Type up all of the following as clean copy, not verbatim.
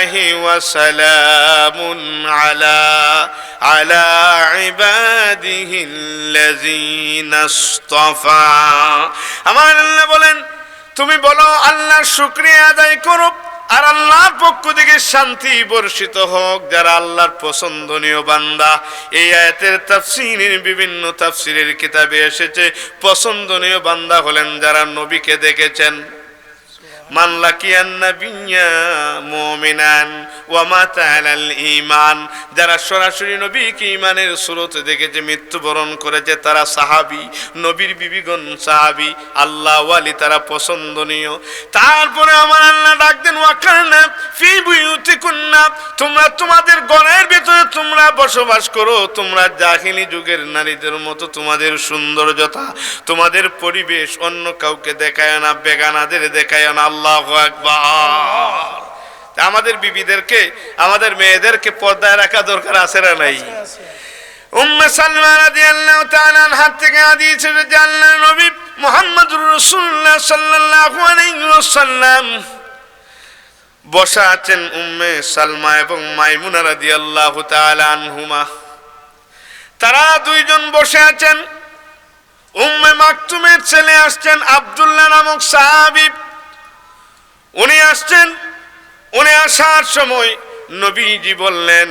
লিল্লাহি ওয়া সালামুন আলা ইবাদিহিল্লাযীনা ইসতাফা। আমার আল্লাহ বলেন, তুমি বলো আল্লাহর শুকরিয়া আদায় করো, আর আল্লাহর পক্ষ থেকে শান্তি বর্ষিত হোক যারা আল্লাহর পছন্দনীয় বান্দা। এই আয়াতের তাফসীরের বিভিন্ন তাফসীরের কিতাবে এসেছে, পছন্দনীয় বান্দা হলেন যারা নবীকে দেখেছেন। মান লাকিয়ান নাবিয়্যা মুমিনান ওয়া মাতা আলাল ঈমান, যারা সরাসরি নবীকে ঈমানের সুরতে দেখেছে, মৃত্যুবরণ করেছে, তারা সাহাবী। নবীর বিবিগণ সাহাবী, আল্লাহ ওয়ালি, তারা পছন্দনীয়। তারপরে আমার আল্লাহ ডাক দেন, ওয়াকারনা ফি বুয়ুতিকুন্না, তোমরা তোমাদের ঘরের ভিতরে তোমরা বসবাস করো, তোমরা জাহিলি যুগের নারীদের মতো তোমাদের সৌন্দর্যতা, তোমাদের পরিবেশ অন্য কাউকে দেখায় না, বেগানাদের দেখায় না। আল্লাহু আকবার। আমাদের বিবিদেরকে, আমাদের মেয়েদেরকে পর্দায় রাখা দরকার আছে না নাই? উম্মে সালমা রাদিয়াল্লাহু তাআলা আনহা থেকে হাদিস এসেছে, আল্লাহর নবী মুহাম্মদুর রাসূলুল্লাহ সাল্লাল্লাহু আলাইহি ওয়াসাল্লাম বসা আছেন। উম্মে সালমা এবং মাইমুনা রাদিয়াল্লাহু তাআলা আনহুমা, তারা দুইজন বসে আছেন। উম্মে মাকতুমের ছেলে আসছেন, আব্দুল্লাহ নামক সাহাবী, উনি আসছেন। উনি আসার সময় নবীজি বললেন,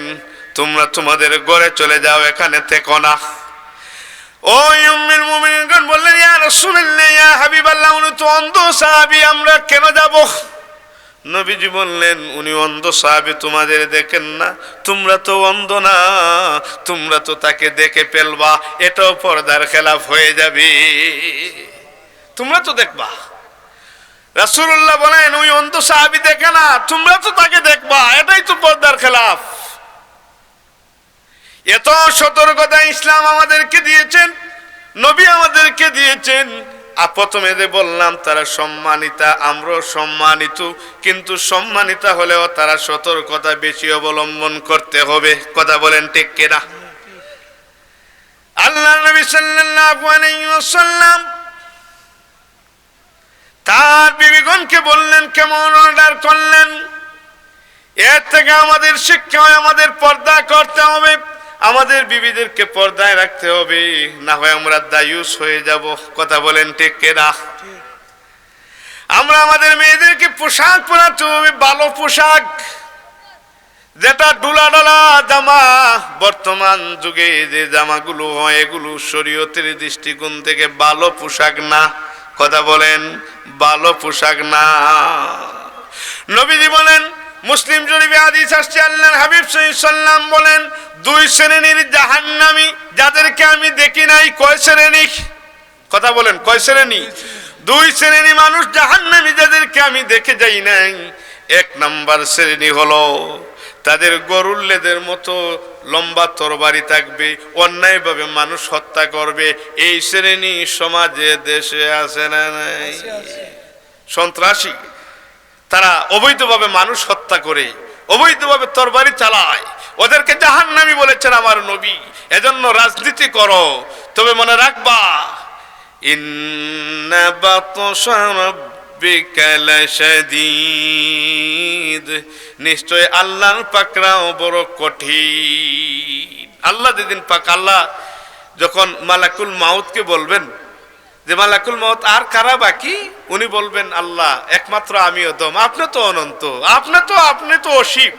তোমরা তোমাদের ঘরে চলে যাও, এখানে থেকো না। ওই উম্মুল মুমিনিন বললেন, ইয়া রাসূলুল্লাহ, ইয়া হাবিবাল্লাহ, উনি তো অন্ধ সাহাবী, আমরা কেন যাব? নবীজি বললেন, উনি অন্ধ সাহাবী, তোমাদের দেখেন না, তোমরা তো অন্ধ না, তোমরা তো তাকে দেখে ফেলবা, এটাও পর্দার খেলাফ হয়ে যাবে, তোমরা তো দেখবা। রাসূলুল্লাহ বলেন, ওই অন্ধ সাহাবী দেখে না, তোমরা তো তাকে দেখবা, এটাই তো পর্দার খেলাফ। এত সতর্কতা ইসলাম আমাদেরকে দিয়েছেন, নবী আমাদেরকে দিয়েছেন। প্রথমে যে বললাম তারা সম্মানিতা, আমরাও সম্মানিত, কিন্তু সম্মানিতা হলেও তারা সতর্কতা বেশি অবলম্বন করতে হবে। কথা বলেন ঠিক কিনা? আল্লাহর নবী সাল্লাল্লাহু আলাইহি ওয়াসাল্লাম তার বিবিগণকে বললেন, কেমন অর্ডার করলেন। এর থেকে আমাদের শিক্ষা হয়, আমাদের পর্দা করতে হবে, আমাদের বিবিদেরকে পর্দায় রাখতে হবে, না হয় আমরা দায়ুস হয়ে যাব। কথা বলেন ঠিক কিনা? আমরা আমাদের মেয়েদেরকে পোশাক পরাতে হবে, ভালো পোশাক, যেটা ডোলা ডোলা জামা। বর্তমান যুগে যে জামাগুলো হয়, এগুলো শরীয়তের দৃষ্টিকোণ থেকে ভালো পোশাক না। কথা বলেন, ভালো পোশাক না। নবীজি বলেন, মুসলিম শরীফে হাদিস আসছে, আল্লাহর হাবিব সাল্লাল্লাহু আলাইহি ওয়াসাল্লাম বলেন, দুই শ্রেণীর জাহান্নামী যাদেরকে আমি দেখি নাই। কয় শ্রেণী? কথা বলেন, কয় শ্রেণী? দুই শ্রেণী মানুষ জাহান্নামী যাদেরকে আমি দেখে যাই নাই। এক নাম্বার শ্রেণী হলো, তাদের গরুর লেজের মতো লম্বা তরবারি থাকবে, অন্যায়ভাবে মানুষ হত্যা করবে। এই শ্রেণী সমাজে দেশে আছে না নাই? সন্ত্রাসী, তারা অবৈধভাবে মানুষ হত্যা করে, অবৈধভাবে তরবারি চালায়, ওদেরকে জাহান্নামী বলেছেন আমার নবী। এজন্য রাজনীতি করো, তবে মনে রাখবা, ইন্না বাতশা রাব্বিকা লাশাদীদ, নিশ্চয় আল্লাহর পাকড়াও বড় কঠিন। আল্লাহ যেদিন পাক, আল্লাহ যখন মালাকুল মাউতকে বলবেন যে মালাকুল মাউত আর কারা বাকি, উনি বলবেন, আল্লাহ একমাত্র আমিও দম, আপনি তো অনন্ত, আপনি তো অসীম,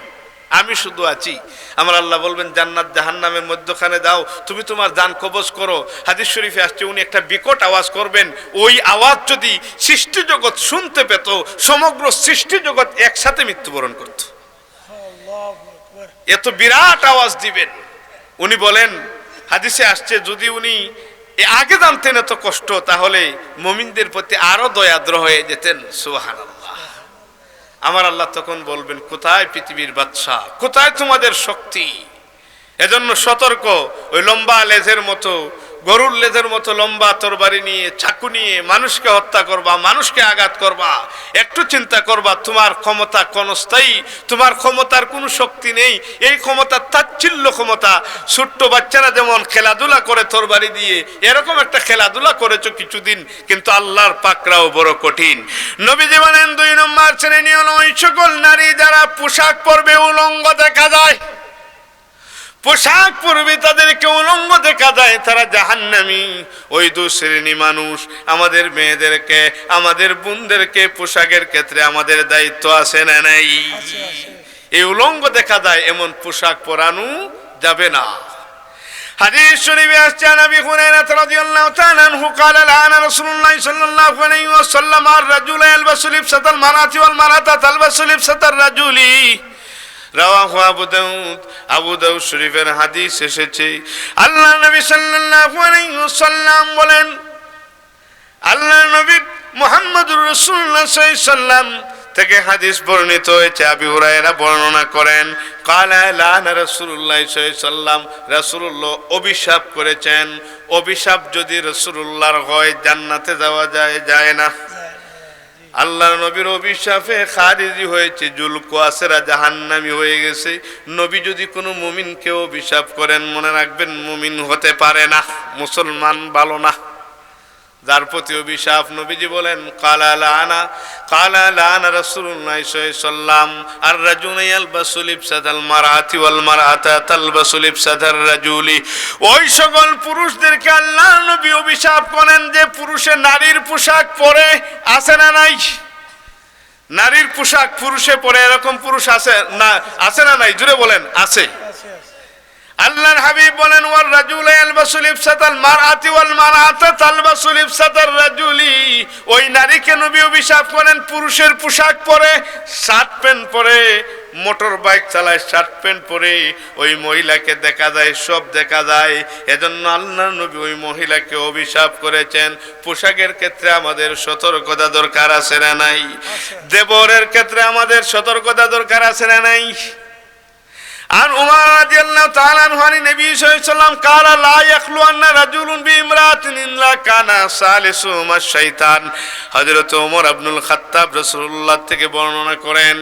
আমি শুধু আছি। আমার আল্লাহ বলবেন, জান্নাত জাহান্নামের মধ্যখানে দাও, তুমি তোমার জান কবজ করো। হাদিস শরীফে আসছে, উনি একটা বিকট আওয়াজ করবেন, ওই আওয়াজ যদি সৃষ্টি জগৎ শুনতে পেত, সমগ্র সৃষ্টি জগৎ একসাথে মৃত্যুবরণ করত। এত বিরাট আওয়াজ দিবেন। উনি বলেন, হাদিসে আসছে, যদি উনি আগে জানতেন এত কষ্ট, তাহলে মুমিনদের প্রতি আরো দয়াদ্র হয়ে যেতেন। সুবহানাল্লাহ। আমার আল্লাহ তখন বলবেন, কোথায় পৃথিবীর বাদশা, কোথায় তোমাদের শক্তি? এজন্য সতর্ক, ওই লম্বা লেজের মতো গরুর লেজের মতো লম্বা তরবারি নিয়ে চাকু নিয়ে মানুষকে হত্যা করবা, মানুষকে আঘাত করবা। একটু চিন্তা করবা তোমার ক্ষমতা ক্ষণস্থায়ী, তোমার ক্ষমতার কোনো শক্তি নেই। এই ক্ষমতা তাচ্ছিল্য ক্ষমতা। ছোট্ট বাচ্চারা যেমন খেলাধুলা করে তরবারি দিয়ে, এরকম একটা খেলাধুলা করেছো কিছুদিন, কিন্তু আল্লাহর পাকড়াও বড় কঠিন। নবীজি বলেন 2 নম্বর শ্রেণী হলো ওই সকল নারী যারা পোশাক পরবে উলঙ্গ দেখা যায়। পোশাক পরবে তাদেরকে উলঙ্গ দেখা যায়, তারা জাহান্নামী। ওই 2 শ্রেণী মানুষ। আমাদের মেয়েদেরকে, আমাদের বোনদেরকে পোশাকের ক্ষেত্রে আমাদের দায়িত্ব আছে না নাই? এই উলঙ্গ দেখা যায় এমন পোশাক পরানো যাবে না। হাদিস শরীফে আসছে নবী হুরায়রা রাদিয়াল্লাহু তাআলা আনহু قال لعن رسول الله صلى الله عليه وسلم الرجل يلبس لبسة المرأة والمرأة تلبس لبسة الرجل। রাওয়াহু আবু দাউদ শরীফের হাদিস এসেছে। আল্লাহ নবী সাল্লাল্লাহু আলাইহি ওয়াসাল্লাম বলেন, আল্লাহ নবী মুহাম্মদুর রাসূলুল্লাহ সাল্লাল্লাহু আলাইহি ওয়াসাল্লাম থেকে হাদিস বর্ণিত হয়েছে। আবু হুরায়রা বর্ণনা করেন, কালা লানা রাসূলুল্লাহ সাল্লাল্লাহু আলাইহি ওয়াসাল্লাম, রাসূলুল্লাহ অভিশাপ করেছেন। অভিশাপ যদি রাসূলুল্লাহর হয় জান্নাতে যাওয়া যায় না। আল্লাহর নবীর অভিশাপে খারিজি হয়েছে, জুলকুয়াসেরা জাহান্নামী হয়ে গেছে। নবী যদি কোনো মুমিনকে অভিশাপ করেন, মনে রাখবেন মুমিন হতে পারে না, মুসলমান ভালো না। যার প্রতি অভিশাপ, নবীজি বলেন কালা লানা রাসূলুল্লাহ সাল্লাল্লাহু আলাইহি ওয়াসাল্লাম আর রাজুলু ইয়ালবাসু লিবসাতাল মারআতি ওয়াল মারআতা তালবাসু লিবসাতার রাজুলি। ওই সকল পুরুষদেরকে আল্লাহর নবী অভিশাপ করেন যে পুরুষে নারীর পোশাক পরে, আছে না নাই? নারীর পোশাক পুরুষে পরে, এরকম পুরুষ আছে না? আছে না নাই? জুড়ে বলেন আছে। আল্লাহর হাবিব বলেন ওয়ার রাজুলু ইয়ালবাসু লিবসাতাল মারআতি ওয়াল মারআতা তালবাসু লিবসাতার রাজুলি। ওই নারীকে নবী অভিশাপ করেন পুরুষের পোশাক পরে, শার্ট প্যান্ট পরে, মোটর বাইক চালায় শার্ট প্যান্ট পরে, ওই মহিলাকে দেখা যায়, সব দেখা যায়। এজন্য আল্লাহর নবী ওই মহিলাকে অভিশাপ করেছেন। পোশাকের ক্ষেত্রে আমাদের সতর্কতা দরকার আছে না নাই? দেবরের ক্ষেত্রে আমাদের সতর্কতা দরকার আছে না নাই? আর উমর রাদিয়াল্লাহু তাআলা আনহু নবী সাল্লাল্লাহু আলাইহি ওয়াসাল্লাম قال لا يخلو ان رجل بامراه الا كان ثالثهما الشيطان। হযরত ওমর ইবনুল খাত্তাব রাসূলুল্লাহ থেকে বর্ণনা করেন,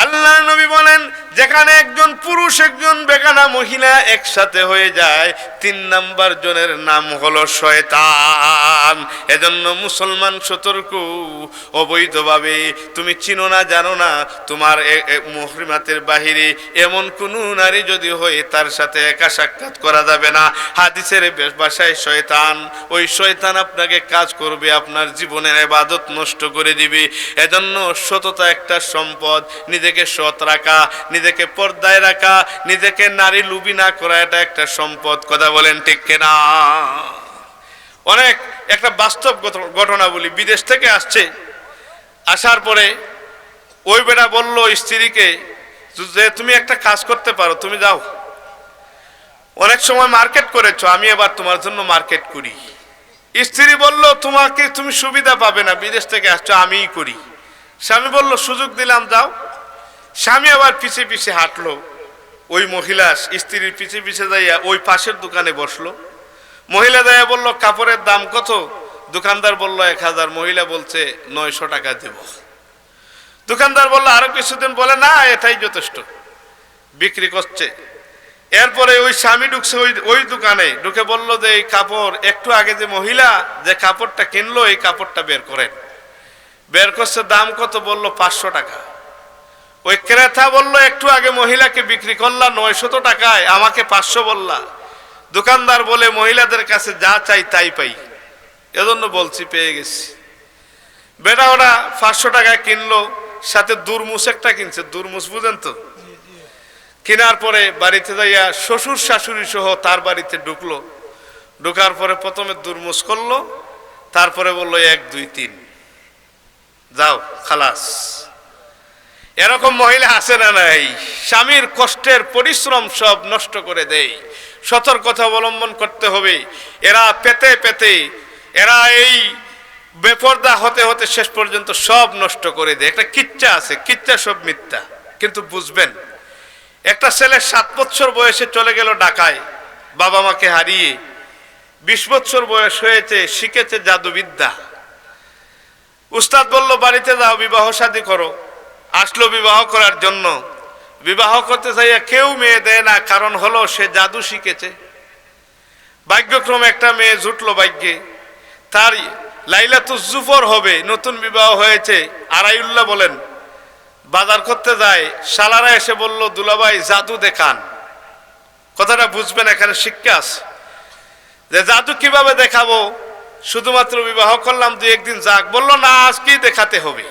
আল্লাহর নবী বলেন যেখানে একজন পুরুষ একজন বেগানা মহিলা একসাথে হয়ে যায়, 3 নাম্বার জনের নাম হলো শয়তান। এজন্য মুসলমান সতর্ক। অবৈধভাবে তুমি চিনো না জানো না, তোমার মুহরিমাতের বাহিরে এমন কোন নারী যদি হয় তার সাথে একা সাক্ষাৎ করা যাবে না। হাদিসের ভাষায় শয়তান, ওই শয়তান আপনাকে কাজ করবে, আপনার জীবনের ইবাদত নষ্ট করে দিবে। এজন্য সততা একটা সম্পদ। নিজেকে সৎ রাখা, নিজেকে পর্দায় রাখা, নিজেকে নারী লুবি না করা, এটা একটা সম্পদ। কথা বলেন ঠিক কিনা? অনেক একটা বাস্তব ঘটনা বলি। বিদেশ থেকে আসছে, আসার পরে ওই বেটা বলল স্ত্রীকে যে তুমি একটা কাজ করতে পারো, তুমি যাও, অনেক সময় মার্কেট করেছো, আমি এবার তোমার জন্য মার্কেট করি। স্ত্রী বলল তুমি সুবিধা পাবে না, বিদেশ থেকে আসছো, আমিই করি। স্বামী বলল সুযোগ দিলাম, যাও। স্বামী আবার পিছে পিছে হাঁটলো। ওই মহিলা স্ত্রীর পিছে পিছে যাইয়া ওই পাশের দোকানে বসলো। মহিলা যাইয়া বলল কাপড়ের দাম কত? দোকানদার বলল 1000। মহিলা বলছে 900 টাকা দেব। দোকানদার বলল আরো কিছুদিন, বলে না এটাই যথেষ্ট, বিক্রি করছে। এরপরে ওই স্বামী ঢুকছে ওই দোকানে, ঢুকে বলল যে এই কাপড় একটু আগে যে মহিলা যে কাপড়টা কিনলো এই কাপড়টা বের করেন। বের করছে, দাম কত? বলল 500 টাকা। ওই ক্রেতা বলল একটু আগে মহিলাকে বিক্রি করলা 900 টাকায়, আমাকে 500 বললা। দোকানদার বলে মহিলাদের কাছে যা চাই তাই পাই, এজন্য বলছি, পেয়ে গেছি। বেটা ওরা 500 টাকায় কিনলো, সাথে দুরমুস একটা কিনছে। দুরমুস বুঝেন তো? কেনার পরে বাড়িতে যাইয়া শ্বশুর শাশুড়ি সহ তার বাড়িতে ঢুকলো। ঢুকার পরে প্রথমে দুরমুস করলো, তারপরে বললো 1 2 3 যাও খালাস। এরকম মহিলা আছে না নাই? স্বামীর কষ্টের পরিশ্রম সব নষ্ট করে দেয়। সতর্কতা অবলম্বন করতে হবে। এরা পেতে পেতে এরা এই বেপরদা হতে হতে শেষ পর্যন্ত সব নষ্ট করে দেয়। একটা কিচ্ছা আছে, কিচ্ছা সব মিথ্যা, কিন্তু বুঝবেন। একটা ছেলে 7 বছর বয়সে চলে গেল ঢাকায়, বাবা মাকে হারিয়ে। 20 বছর বয়স হয়েছে, শিখেছে জাদুবিদ্যা। উস্তাদ বলল বাড়িতে যাও, বিবাহ শাদী করো। আসলো বিবাহ করার জন্য। বিবাহ করতে চাইয়া কেউ মেয়ে দেয় না, কারণ হলো সে জাদু শিখেছে। ভাগ্যক্রমে একটা মেয়ে জুটলো ভাগ্যে, তার লাইলাতুজ জুফর হবে, নতুন বিবাহ হয়েছে। আরাইউল্লাহ বলেন বাজার করতে যায়, শালারা এসে বলল দুলাভাই জাদু দেখান। কথাটা বুঝবেন, এখানে শিক্ষা আছে যে জাদু কিভাবে দেখাবো, শুধুমাত্র বিবাহ করলাম 2-1 দিন যাক। বলল না, আজকেই দেখাতে হবে।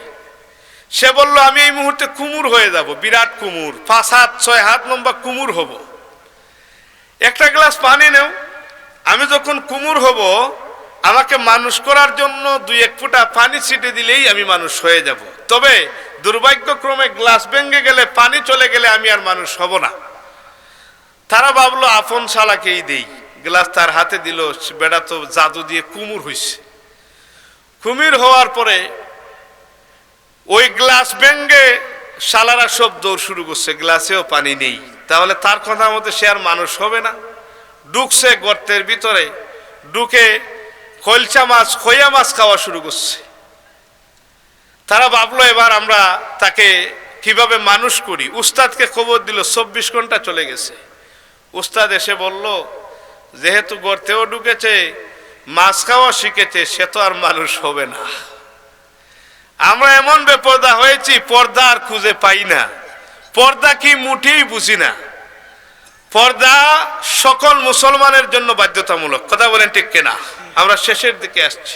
সে বলল আমি এই মুহূর্তে কুমুর হয়ে যাব, বিরাট কুমুর, 5 হাত 6 হাত লম্বা কুমুর হব। একটা গ্লাস পানি নেও, আমি যখন কুমুর হব আমাকে মানুষ করার জন্য 2-1 ফোঁটা পানি ছিটে দিলেই আমি মানুষ হয়ে যাব। তবে দুর্ভাগ্যক্রমে গ্লাস ভেঙে গেলে, পানি চলে গেলে আমি আর মানুষ হব না। তারা ভাবলো আপন শালাকেই দেই। গ্লাস তার হাতে দিল, বেটা তো জাদু দিয়ে কুমুর হইছে। কুমির হওয়ার পরে ওই গ্লাস ভেঙে শালারা সব দৌড় শুরু করছে, গ্লাসেও পানি নেই। তাহলে তার কথা মতো সে আর মানুষ হবে না। ঢুকছে গর্তের ভিতরে, ঢুকে খৈলচা মাছ, খৈয়া মাছ খাওয়া শুরু করছে। তারা ভাবলো এবার আমরা তাকে কিভাবে মানুষ করি। উস্তাদকে খবর দিল, 24 ঘন্টা চলে গেছে। উস্তাদ এসে বলল যেহেতু গর্তেও ঢুকেছে, মাছ খাওয়া শিখেছে, সে তো আর মানুষ হবে না। আমরা এমন বেপরদা হয়েছি, পর্দা আর খুঁজে পাই না। পর্দা কি মুঠেই বুঝি না। পর্দা সকল মুসলমানের জন্য বাধ্যতামূলক। কথা বলেন ঠিক কিনা? আমরা শেষের দিকে আসছি।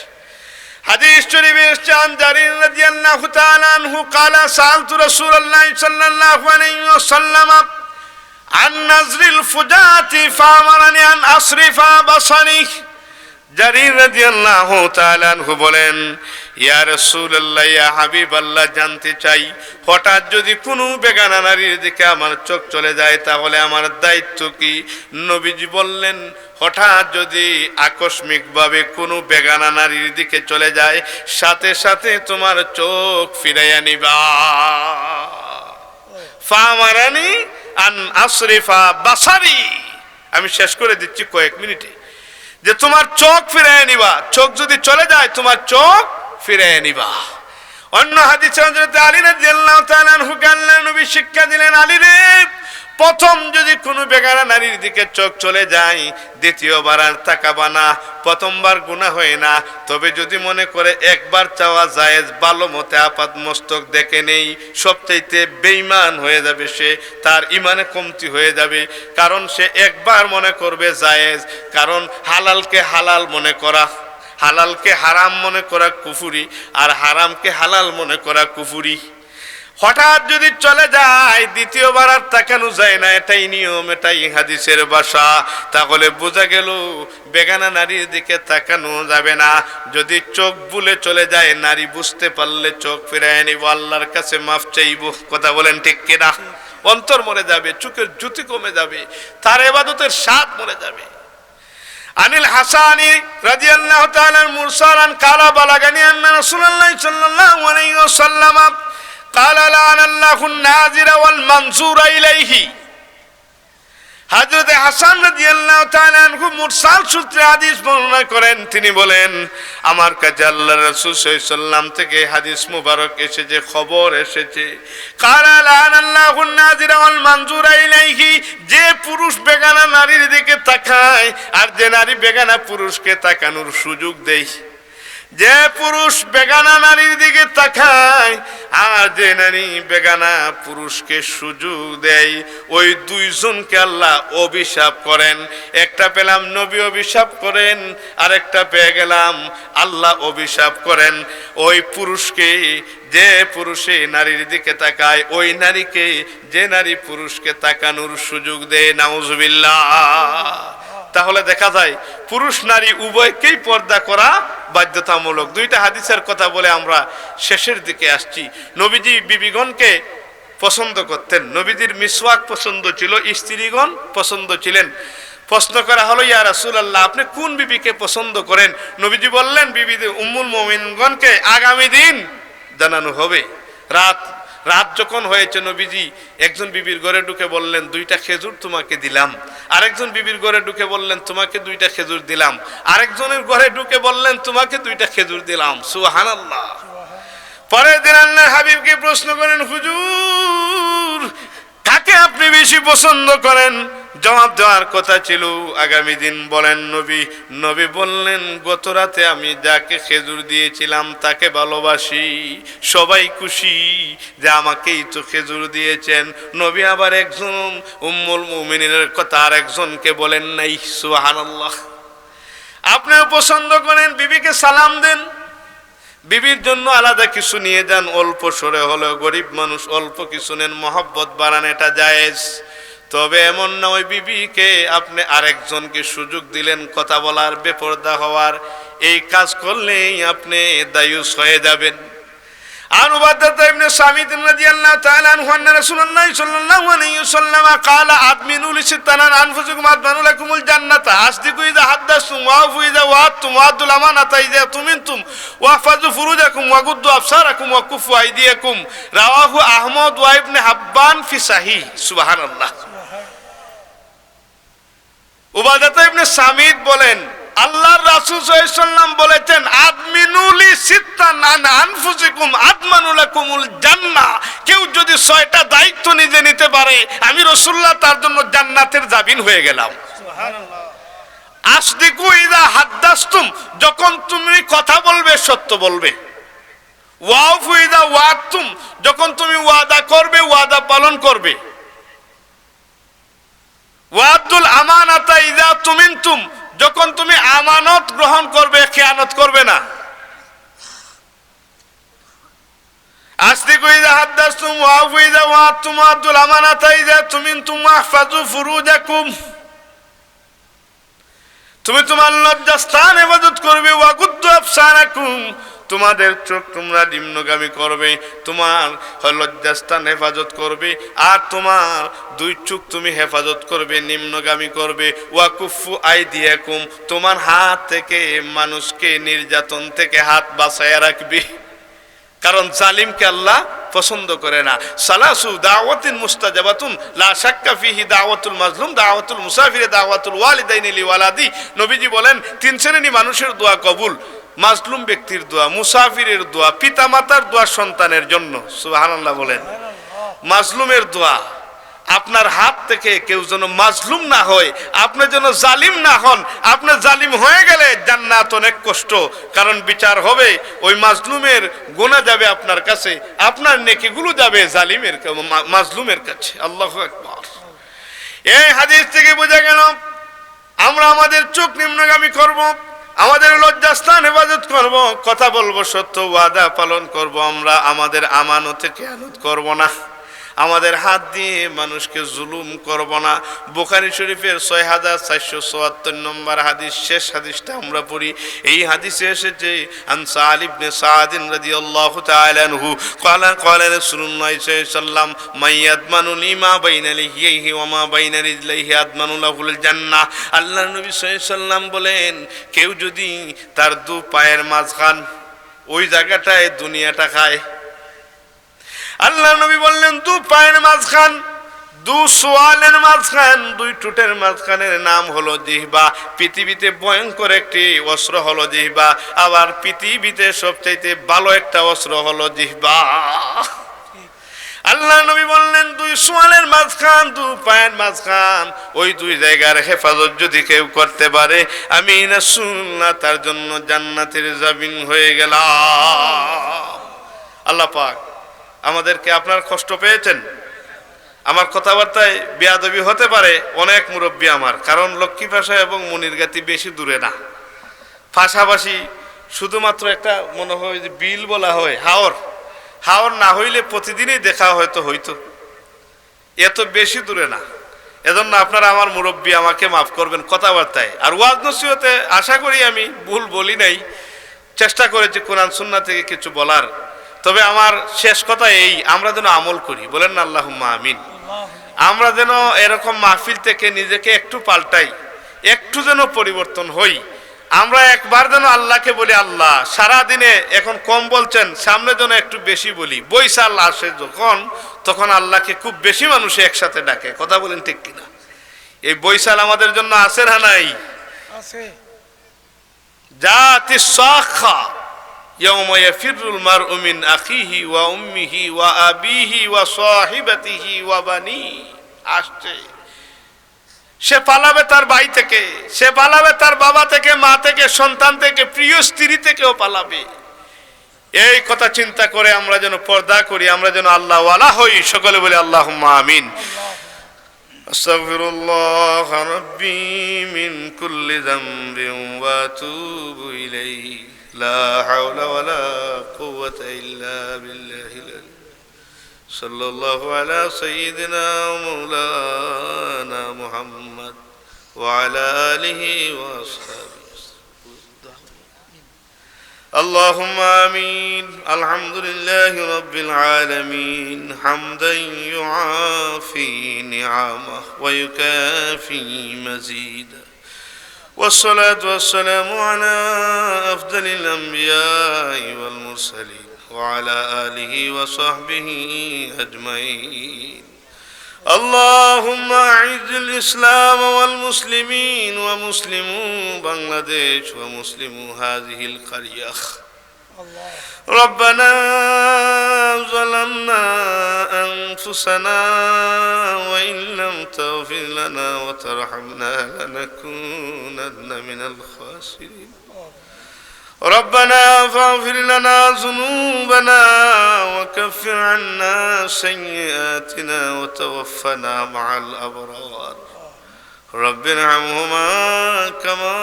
হাদিস শরীফে এসেছে আন জারির রাদিয়াল্লাহু তাআলা আনহু قال سألت رسول الله صلى الله عليه وسلم عن نظر الفجاة فأمرني أن أصرف بصري। জারির রাদিয়াল্লাহু তাআলা আনহু বলেন, ইয়া রাসূলুল্লাহ, ইয়া হাবিবাল্লাহ, জানতে চাই হঠাৎ যদি কোনো বেগানা নারীর দিকে আমার চোখ চলে যায় তাহলে আমার দায়িত্ব কি? নবীজি বললেন, হঠাৎ যদি আকস্মিকভাবে কোনো বেগানা নারীর দিকে চলে যায়, সাথে সাথে তোমার চোখ ফিরাইয়া নিবা। ফামারানি আন আসরিফা বাসারি। আমি শেষ করে দিচ্ছি কয়েক মিনিটে, যে তোমার চোখ ফিরাইয়া নিবা। চোখ যদি চলে যায় তোমার চোখ ফিরাইয়া নিবা। অন্য হাদিসে হযরত আলী রাদিয়াল্লাহু তাআলা আনহু আল্লাহর নবী শিক্ষা দিলেন, আলী রে, প্রথম যদি কোনো বেগানা নারীর দিকে চোখ চলে যায়, দ্বিতীয়বার আর তাকাবা না। প্রথমবার গুনাহ হয় না, তবে যদি মনে করে একবার চাওয়া জায়েজ, ভালো মতে আপাত মস্তক দেখে নেই, সবচাইতে বেঈমান হয়ে যাবে সে, তার ইমানে কমতি হয়ে যাবে। কারণ সে একবার মনে করবে জায়েজ, কারণ হালালকে হালাল মনে করা, হালালকে হারাম মনে করা কুফুরি, আর হারামকে হালাল মনে করা কুফুরি। হঠাৎ যদি চলে যায়, দ্বিতীয়বার আর তাকানো যায় না, এটাই নিয়ম, এটাই হাদিসের ভাষা। তাহলে বোঝা গেল বেগানা নারীর দিকে তাকানো যাবে না। যদি চোখ ভুলে চলে যায়, নারী বুঝতে পারলে চোখ ফিরায় নিব, আল্লাহর কাছে মাফ চাইব। কথা বলেন ঠিক কিনা? অন্তর মরে যাবে, চোখের জ্যোতি কমে যাবে, তার ইবাদতের স্বাদ মরে যাবে। আনিল হাসানি রাদিয়াল্লাহু তাআলা মুরসালান কালা বালাগানি আন্না রাসূলুল্লাহ সাল্লাল্লাহু আলাইহি ওয়াসাল্লাম قال لعن الله الناظر والمنظور إليه। হযরত হাসান রাদিয়াল্লাহু তাআলা আনহু মুরসাল সূত্রে হাদিস বর্ণনা করেন। তিনি বলেন, আমার কাছে আল্লাহর রাসূল সাল্লাল্লাহু আলাইহি ওয়াসাল্লাম থেকে হাদিস মুবারক এসেছে, খবর এসেছে, قال لعن الله الناظر والمنظور إليه। যে পুরুষ বেগানা নারীর দিকে তাকায় আর যে নারী বেগানা পুরুষকে তাকানোর সুযোগ দেয়, যে পুরুষ বেগানা নারীর দিকে তাকায় আর যে নারী বেগানা পুরুষকে সুযোগ দেয়, ওই দুইজনকে আল্লাহ অভিশাপ করেন। একটা পেলাম নবী অভিশাপ করেন, আর একটা পেয়ে গেলাম আল্লাহ অভিশাপ করেন। ওই পুরুষকে, যে পুরুষে নারীর দিকে তাকায়, ওই নারীকে যে নারী পুরুষকে তাকানোর সুযোগ দেয়। নাউজুবিল্লাহ। তাহলে দেখা যায় পুরুষ নারী উভয়কেই পর্দা করা বাধ্যতামূলক। দুইটা হাদিসের কথা বলে আমরা শেষের দিকে আসছি। নবীজি বিবিগণকে পছন্দ করতেন, নবীজির মিসওয়াক পছন্দ ছিল, স্ত্রীগণ পছন্দ ছিলেন। প্রশ্ন করা হলো, ইয়া রাসূলুল্লাহ, আপনি কোন বিবিকে পছন্দ করেন? নবীজি বললেন, বিবি উম্মুল মুমিনগণকে আগামী দিন জানানো হবে। রাত রাত যখন হয়েছে নবীজি একজন বিবির ঘরে ঢুকে বললেন 2টা খেজুর তোমাকে দিলাম, আরেকজন বিবির ঘরে ঢুকে বললেন তোমাকে 2টা খেজুর দিলাম, আরেকজনের ঘরে ঢুকে বললেন তোমাকে 2টা খেজুর দিলাম। সুবহানাল্লাহ। পরের দিন আল্লাহর হাবিবকে প্রশ্ন করেন, হুজুর কাকে আপনি বেশি পছন্দ করেন? জবাব দেওয়ার কথা ছিল আগামী দিন বলেন নবী বললেন গত রাতে আমি যাকে খেজুর দিয়েছিলাম তাকে ভালোবাসি, সবাই খুশি যে আমাকেই তো খেজুর দিয়েছেন। নবী আবার একজন উম্মুল মুমিনিনের কথা আর একজনকে বলেন নাই। সুবহানাল্লাহ। আপনিও পছন্দ করেন, বিবিকে সালাম দেন, বিবির জন্য আলাদা কিছু নিয়ে যান, অল্প সরে হলেও গরিব মানুষ অল্প কিছু নেন, মহব্বত বাড়ান, এটা জায়েজ। তবে এমন না ওই বিবিকে আপনি আরেকজনকে সুযোগ দিলেন কথা বলার, বেপরদা হওয়ার, এই কাজ করলেই আপনি দায়ুস হয়ে যাবেন। عن عبادة بن صامت رضي الله تعالى عنه أن رسول الله صلى الله عليه وسلم قال أدمنوا لستنا أنفسكم أدمنوا لكم الجنة أصدقوا إذا حدثتم وأوفوا إذا وعدتم وأدوا الأمانة إذا اؤتمنتم واحفظوا فروجكم وغضوا أبصاركم وكفوا أيديكم رواه أحمد وابن حبان في صحيح. سبحان الله. উবাদাত ইবনে সামিত বলেন আল্লাহর রাসূল সাল্লাল্লাহু আলাইহি ওয়াসাল্লাম বলেছেন আদমিনুলি সিত্তান আন আনফুসিকুম আদমানুলাকুমুল জান্নাহ। কেউ যদি 6টা দায়িত্ব নিজে নিতে পারে আমি রাসূলুল্লাহ তার জন্য জান্নাতের জামিন হয়ে গেলাম। সুবহানাল্লাহ। আসদিকু ইযা হাদাসতুম, যখন তুমি কথা বলবে সত্য বলবে। ওয়াফু ইযা ওয়াদতুম, যখন তুমি ওয়াদা করবে ওয়াদা পালন করবে। ওয়াদুল আমানাতা ইযা তুমিনতুম, যখন তুমি আমানত গ্রহণ করবে খেয়ানত করবে না। আসদিকু ইযা হাদাসতুম ওয়াফু ইযা ওয়াদতুম ওয়াদুল আমানাতা ইযা তুমিনতুম ওয়াহফাজু ফুরুজাকুম, তুমি তোমার লজ্জাস্থান হেফাজত করবে। ওয়াগুদ্দু আবসারাকুম, তোমাদের চোখ তোমরা নিম্নগামী করবে, তোমার লজ্জাস্থান হেফাজত করবে, আর তোমার 2 চোখ তুমি হেফাজত করবে, নিম্নগামী করবে। ওয়াকুফু আইদিয়াকুম, তোমার হাত থেকে মানুষকে নির্যাতন থেকে হাত বাঁচায়া রাখবে, কারণ জালিমকে আল্লাহ পছন্দ করে না। সালাসু দাওয়াতিন মুস্তাজাবাতুন লা শাক্কা ফিহি দাওয়াতুল মাজলুম দাওয়াতুল মুসাফির দাওয়াতুল ওয়ালিদাইনি লিওয়ালাদি। নবীজি বলেন 3 শ্রেণী মানুষের দোয়া কবুল, মাজলুম ব্যক্তির দোয়া, মুসাফিরের দোয়া, পিতামাতার দোয়া সন্তানের জন্য। সুবহানাল্লাহ বলেন। মাজলুমের দোয়া, আপনার হাত থেকে কেউ যেন মাজলুম না হয়, আপনি যেন জালিম না হন। আপনি জালিম হয়ে গেলে জান্নাত অনেক কষ্ট, কারণ বিচার হবে, ওই মাজলুমের গুনাহ যাবে আপনার কাছে, আপনার নেকিগুলো যাবে জালিমের মাজলুমের কাছে। আল্লাহু আকবার। এই হাদিস থেকে বোঝা গেল আমরা আমাদের চোখ নিম্নগামী করব, আমাদের লজ্জাস্থান হেফাজত করব, কথা বলবো সত্য, ওয়াদা পালন করব, আমরা আমাদের আমানতে খেয়ানত করব না, আমাদের হাত দিয়ে মানুষকে জুলুম করব না। বুখারী শরীফের 6474 নম্বর হাদিস, শেষ হাদিসটা আমরা পড়ি। এই হাদিসে এসেছে আন সাআল ইবনে সাআদ রাদিয়াল্লাহু তাআলা আনহু ক্বালা ক্বালা রাসূলুল্লাহ সাল্লাল্লাহু আলাইহি ওয়াসাল্লাম মাইয়াদমানু লিমা বাইনা লিহিহি ওয়া মা বাইনা রিজলিহি আদমানু লাহুল জান্নাহ। আল্লাহর নবী সাল্লাল্লাহু আলাইহি ওয়াসাল্লাম বলেন কেউ যদি তার 2 পায়ের মাঝখান ওই জায়গাটায় দুনিয়াটা খায়, আল্লাহ নবী বললেন 2 পায়ের মাঝখান, 2 সোয়ালের মাঝখান, 2 ঠোঁটের মাঝখানের নাম হলো জিহ্বা। পৃথিবীতে ভয়ঙ্কর একটি অস্ত্র হলো জিহ্বা, আবার পৃথিবীতে সবচাইতে ভালো একটা অস্ত্র হলো জিহ্বা। আল্লাহ নবী বললেন 2 সোয়ালের মাঝখান, 2 পায়ের মাঝখান, ওই 2 জায়গার হেফাজত যদি কেউ করতে পারে আমি রাসূলুল্লাহ তার জন্য জান্নাতের জামিন হয়ে গেলাম। আল্লাহ পাক আমাদেরকে, আপনার কষ্ট পেয়েছেন, আমার কথাবার্তায় বেয়াদবি হতে পারে, অনেক মুরব্বী আমার, কারণ লক্ষ্মী ভাষা এবং মনিরগাতি বেশি দূরে না, পাশাপাশি শুধুমাত্র একটা মনে হয় যে বিল বলা হয়, হাওর না হইলে প্রতিদিনই দেখা হয়তো হইতো, এত বেশি দূরে না। এজন্য আপনারা আমার মুরব্বী, আমাকে মাফ করবেন কথাবার্তায়। আর ওয়াজ নসিহতে আশা করি আমি ভুল বলি নাই, চেষ্টা করেছি কোরআন সুন্নাহ থেকে কিছু বলার। তবে আমার শেষ কথা এই, আমরা যেন আমল করি, বলেন না আল্লাহুম্মা আমিন। আমরা যেন এরকম মাহফিল থেকে নিজেকে একটু পাল্টাই, একটু যেন পরিবর্তন হই। আমরা একবার যেন আল্লাহকে বলি আল্লাহ, সারা দিনে এখন কম বলছেন, সামনে যেন একটু বেশি বলি। বৈশাল আসে যখন, তখন আল্লাহকে খুব বেশি মানুষ একসাথে ডাকে। কথা বলেন ঠিক কিনা? এই বৈশাল আমাদের জন্য আছে না নাই? আছে। জাতি সাখা ইয়াউমা ইয়াফিরুল মারউ মিন আখিহি ওয়া উম্মিহি ওয়া আবিহি ওয়া সাহিবাতিহি ওয়া বানি। আসছে, সে পালাবে তার ভাই থেকে, সে পালাবে তার বাবা থেকে, মা থেকে, সন্তান থেকে, প্রিয় স্ত্রী থেকেও পালাবে। এই কথা চিন্তা করে আমরা যেন পর্দা করি, আমরা যেন আল্লাহ ওয়ালা হই। সকলে বলে আল্লাহুম্মা আমিন। আস্তাগফিরুল্লাহ রাব্বি মিন কুল্লি যামবিন ওয়া আতুবু ইলাইহি লা হাওলা ওয়ালা কুওয়াতা ইল্লা বিল্লাহিল আলী। সাল্লাল্লাহু আলা সাইয়্যিদিনা মাওলানা মুহাম্মদ ওয়া আলা আলিহি ওয়া আসহাবিহি। اللهم آمين. الحمد لله رب العالمين حمدا يعافي نعمه ويكافي مزيدا، والصلاة والسلام على أفضل الأنبياء والمرسلين وعلى آله وصحبه أجمعين. اللهم أعز الإسلام والمسلمين ومسلمو بنغلاديش ومسلمو هذه القرية. ربنا ظلمنا أنفسنا وإن لم تغفر لنا وترحمنا لنكونن من الخاسرين. ربنا فاغفر لنا ذنوبنا وكفر عنا سيئاتنا وتوفنا مع الأبرار. رب ارحمهما كما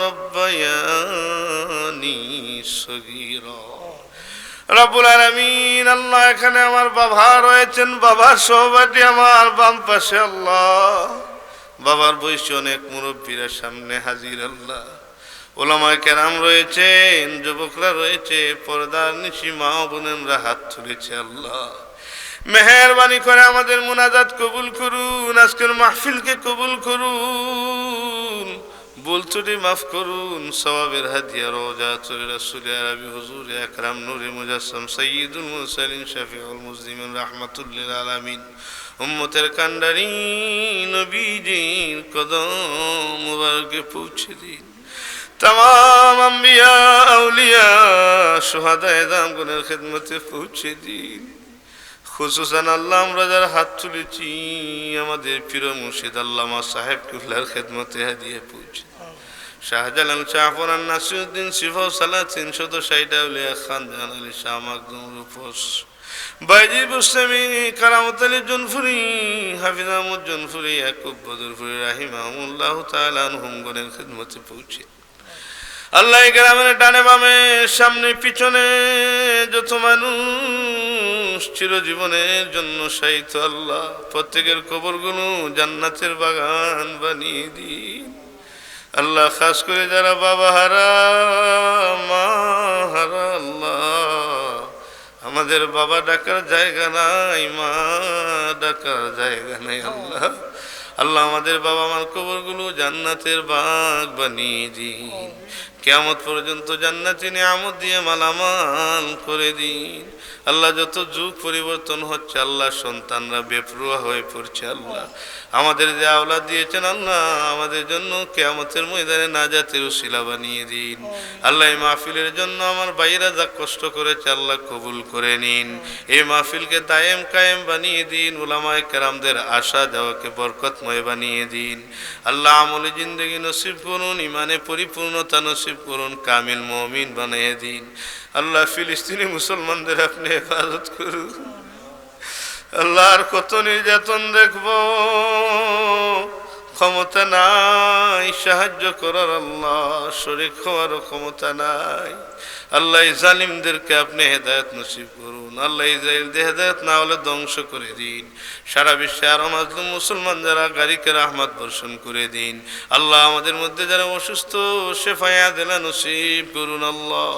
ربياني صغيرا. রব্বুল আলামিন, আল্লাহ এখানে আমার বাবা রয়েছেন, বাবার সহপাঠী আমার বাম পাশে আল্লাহ, বাবার বয়সী অনেক মুরব্বীরা সামনে হাজির আল্লাহ, ওলামায়ে কেরাম রয়েছেন, যুবকরা রয়েছে, পর্দার নিশি মা বোনেরা হাত তুলেছে আল্লাহ। মেহেরবানি করে আমাদের মুনাজাত কবুল করুন, আজকের মাহফিলকে কবুল করুন, ভুল ত্রুটি মাফ করুন। সওয়াবের হাদিয়া রওজাতুর রাসূল আরবি হুজুর আকরাম নূরে মুজাসসাম সাইয়্যিদুল মুরসালিন শাফিউল মুজলিমিন রাহমাতুল লিল আলামিন, উম্মতের কান্ডারি নবীজির কদম মুবারকে পৌঁছে দিন। तमाम अम्बिया औलिया शुहादाए दामगुনের খিদমতে পৌঁছে দিন। খুসুসান আল্লাহ আমরা যারা হাত তুলেছি, আমাদের পীর মুর্শিদ আল্লামা সাহেব কিবলার খিদমতে হাদিয়া পৌঁছে। শাহজালাল শাহপুরান নাসিরউদ্দিন সিফাউ সালাতিন 160 আউলিয়া খান জাহান আলী শাহ মাকদুম রূপস বাইজি বুস্তামি কারামত আলী জুনফুরি হাফিজ আহমদ জুনফুরি ইয়াকুব বদরপুরি রাহিমাহুল্লাহ তাআলা আনহুম গনের খিদমতে পৌঁছে। আল্লাহ গ্রামের ডানে বামে সামনে পিছনে যত মানুষ চিরজীবনের জন্য শায়িত আল্লাহ, প্রত্যেকের কবরগুলো জান্নাতের বাগান বানিয়ে দিন আল্লাহ। খাস করে যারা বাবা হারা মা হারা আল্লাহ, আমাদের বাবা ডাকার জায়গা নাই, মা ডাকার জায়গা নাই আল্লাহ। আল্লাহ আমাদের বাবা মার কবরগুলো জান্নাতের বাগ বানিয়ে দিন, কিয়ামত পর্যন্ত জান্নাতি নিয়ামত দিয়ে মালামাল করে দিন আল্লাহ। যত যুগ পরিবর্তন হচ্ছে আল্লাহ, সন্তানরা বেপরোয়া হয়ে পড়ছে আল্লাহ, আমাদের যে আওলাদ দিয়েছেন আল্লাহ, আমাদের জন্য কিয়ামতের ময়দানে নাজাতের উসিলা বানিয়ে দিন আল্লাহ। এই মাহফিলের জন্য আমার ভাইরা যা কষ্ট করেছে আল্লাহ কবুল করে নিন, এই মাহফিলকে দায়েম কায়েম বানিয়ে দিন, উলামায়ে কেরামদের আশা যাওয়াকে বরকতময় বানিয়ে দিন আল্লাহ। আমলে জিন্দেগি নসিব করুন, ইমানে পরিপূর্ণতা নসিব করুন, কামিল মুমিন বানিয়ে দিন আল্লাহ। ফিলিস্তিনি মুসলমানদের আপনি হেফাজত করুন আল্লাহ। আর কত নির্যাতন দেখব, ক্ষমতা নাই সাহায্য করার আল্লাহ, শরীক হওয়ারও ক্ষমতা নাই। আল্লাহ এই জালিমদেরকে আপনি হেদায়েত নসিব করুন। আল্লাহ ইসরায়েলদের হেদায়েত না হলে ধ্বংস করে দিন। সারা বিশ্বে আরো মাজলুম মুসলমান যারা গারিকে রাহমাত বর্ষণ করে দিন। আল্লাহ আমাদের মধ্যে যারা অসুস্থ শেফায়া দিলা নসিব করুন। আল্লাহ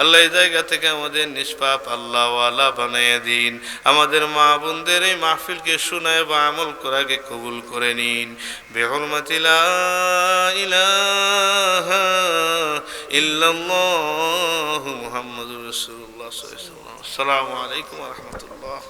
আল্লাহ এই জায়গা থেকে আমাদের নিষ্পাপ আল্লাহ ওয়ালা বানাইয়া দিন। আমাদের মা বোনদের এই মাহফিলকে শোনায় বা আমল করাকে কবুল করে নিন। বিহুরমাতি লা ইলাহা ইল্লাল্লাহু মুহাম্মাদুর রাসূলুল্লাহ সাল্লাল্লাহু আলাইহি ওয়াসাল্লাম। আসসালামু আলাইকুম ওয়া রাহমাতুল্লাহ।